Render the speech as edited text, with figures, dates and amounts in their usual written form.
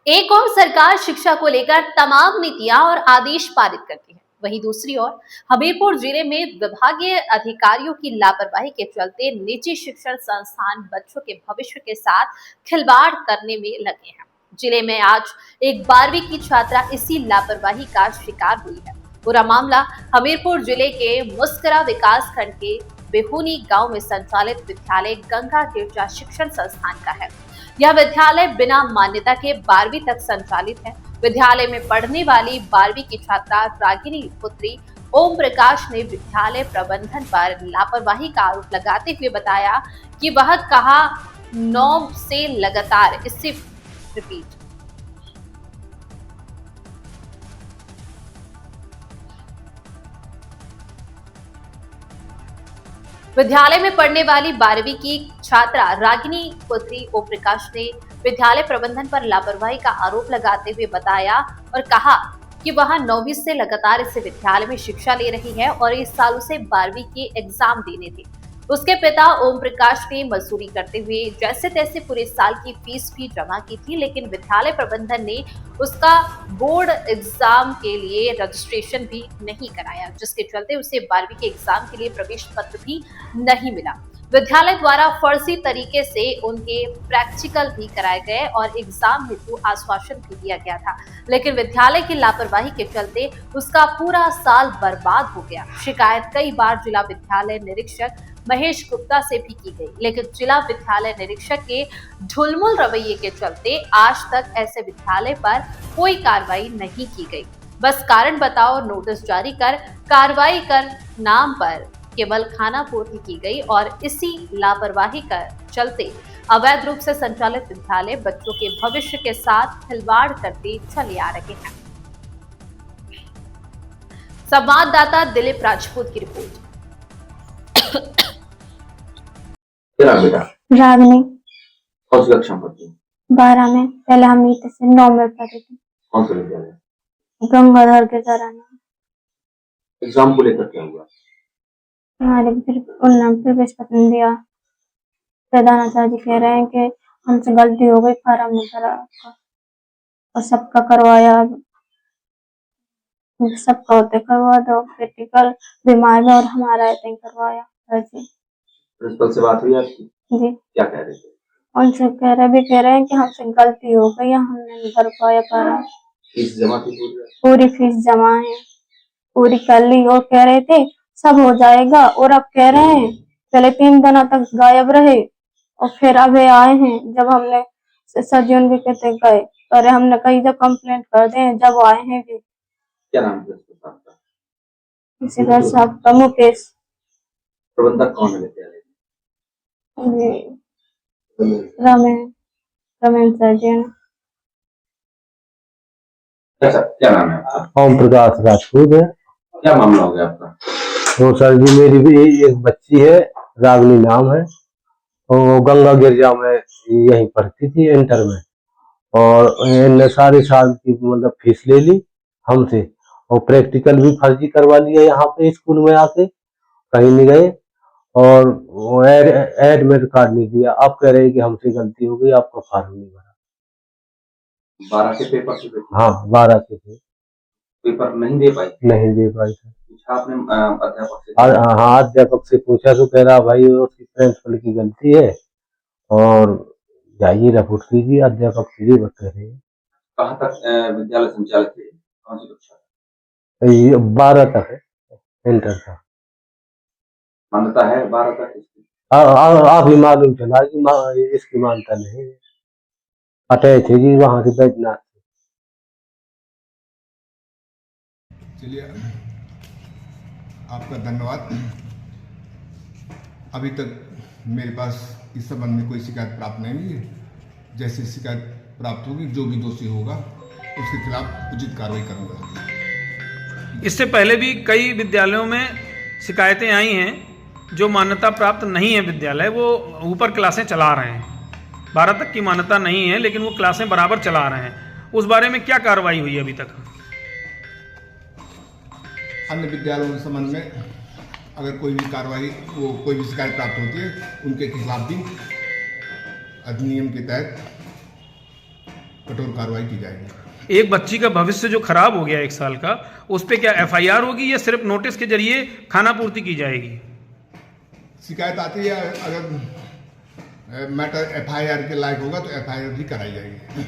एक ओर सरकार शिक्षा को लेकर तमाम नीतियां और आदेश पारित करती है, वहीं दूसरी ओर हमीरपुर जिले में विभागीय अधिकारियों की लापरवाही के चलते निजी शिक्षण संस्थान बच्चों के भविष्य के साथ खिलवाड़ करने में लगे हैं। जिले में आज एक 12वीं की छात्रा इसी लापरवाही का शिकार हुई है। पूरा मामला हमीरपुर जिले के मुस्करा विकास खंड के बेहुनी गांव में संचालित विद्यालय गंगा गिरजा शिक्षण संस्थान का है। यह विद्यालय बिना मान्यता के 12वीं तक संचालित है। विद्यालय में पढ़ने वाली 12वीं की छात्रा रागिनी पुत्री ओम प्रकाश ने विद्यालय प्रबंधन पर लापरवाही का आरोप लगाते हुए बताया कि वह कहा 9 से लगातार इससे रिपीट विद्यालय में पढ़ने वाली 12वीं की छात्रा रागिनी पुत्री ओम प्रकाश ने विद्यालय प्रबंधन पर लापरवाही का आरोप लगाते हुए बताया और कहा कि वह 9वीं से लगातार इस विद्यालय में शिक्षा ले रही है और इस साल उसे 12वीं के एग्जाम देने थे। उसके पिता ओम प्रकाश ने मजदूरी करते हुए जैसे तैसे पूरे साल की फीस भी जमा की थी, लेकिन विद्यालय प्रबंधन ने उसका बोर्ड एग्जाम के लिए रजिस्ट्रेशन भी नहीं कराया, जिसके चलते उसे 12वीं के एग्जाम के लिए प्रवेश पत्र भी नहीं मिला। विद्यालय द्वारा फर्जी तरीके से उनके प्रैक्टिकल भी कराए गए और एग्जाम हेतु आश्वासन भी दिया गया था, लेकिन विद्यालय की लापरवाही के चलते उसका पूरा साल बर्बाद हो गया। शिकायत कई बार जिला विद्यालय निरीक्षक महेश गुप्ता से भी की गई, लेकिन जिला विद्यालय निरीक्षक के ढुलमुल रवैये के चलते आज तक ऐसे विद्यालय पर कोई कार्रवाई नहीं की गई। बस कारण बताओ नोटिस जारी कर कार्रवाई कर नाम पर केवल खाना पूर्ति की गई और इसी लापरवाही का चलते अवैध रूप से संचालित विद्यालय बच्चों के भविष्य के साथ खिलवाड़ करते चले आ रहे हैं। संवाददाता दिलीप राजपूत की रिपोर्ट। क्या बेटा? रागनी। कौन सी कक्षा में पढ़ती है? 12 में। पहले हम नीति से 9 में पढ़े थे। कौन सा विद्यालय? गंगाधर के जराना। एग्जाम को लेकर क्या हुआ? हमारे फिर उन्होंने प्रवेश पत्र नहीं दिया। प्रधानाचार्य कह रहे हैं कि हमसे गलती हो गई, फॉर्म नहीं भरा और सबका करवाया। सबका होते करवा दो, क्रिटिकल बीमार में और हमारा ऐसे ही करवाया। जी प्रिंसिपल से बात हुई आपकी? जी। क्या कह रहे थे? उनसे कह रहे हैं कि हमसे गलती हो गई, हमने नहीं भर पाया फॉर्म। फीस जमा थी? पूरी फीस जमा है, पूरी कर ली और कह रहे थे सब हो जाएगा, और अब कह रहे हैं पहले 3 दिनों तक गायब रहे और फिर अभी आए हैं। जब हमने सज्जन भी कहते गए, अरे हमने कहीं जब कंप्लेंट कर दे, जब आए हैं भी। क्या नाम है आपका? प्रिंसिपल साहब का मुकेश। प्रबंधक कौन है विद्यालय? रमेश सज्जन। क्या नाम है आपका? ओम प्रकाश राजपूत है। क्या मामला हो गया आपका? तो सर जी मेरी भी एक बच्ची है, रागनी नाम है, और गंगा गिरजा में यहीं पढ़ती थी इंटर में, और इनने सारे साल की मतलब फीस ले ली हमसे और प्रैक्टिकल भी फर्जी करवा लिया यहाँ पे स्कूल में आके, कहीं नहीं गए, और वो एडमिट कार्ड नहीं दिया। अब कह रहे कि हमसे गलती हो गई, आपका फॉर्म नहीं भरा। 12 के पेपर से? हाँ 12 के थे। पेपर नहीं दे पाई? नहीं दे पाई सर। आपने अध्यापक से? हाँ अध्यापक से पूछा तो कह रहा भाई उसकी प्रिंसिपल की गलती है और जाइए रिपोर्ट कीजिए। अध्यापक सीधे बात कर रहे हैं। कहाँ तक विद्यालय संचालित है? कौन सी कक्षा? 12 तक है, इंटर का मान्यता है 12 तक इसकी? आप ही मालूम चला कि इसकी मान्यता नहीं है। अटैच है जी वहां से बैजनाथ। चलिए आपका धन्यवाद। अभी तक मेरे पास इस संबंध में कोई शिकायत प्राप्त नहीं हुई है। जैसे शिकायत प्राप्त होगी, जो भी दोषी होगा उसके खिलाफ उचित कार्रवाई करूंगा। इससे पहले भी कई विद्यालयों में शिकायतें आई हैं, जो मान्यता प्राप्त नहीं है विद्यालय, वो ऊपर क्लासें चला रहे हैं। 12 तक की मान्यता नहीं है लेकिन वो क्लासें बराबर चला रहे हैं। उस बारे में क्या कार्रवाई हुई अभी तक? अन्य विद्यालयों के संबंध में अगर कोई भी कार्रवाई, वो कोई भी शिकायत प्राप्त होती है, उनके खिलाफ भी अधिनियम के तहत कठोर कार्रवाई की जाएगी। एक बच्ची का भविष्य जो खराब हो गया 1 साल का, उस पे क्या एफआईआर होगी या सिर्फ नोटिस के जरिए खाना पूर्ति की जाएगी? शिकायत आती है, अगर मैटर एफआईआर के लायक होगा तो एफआईआर भी कराई जाएगी।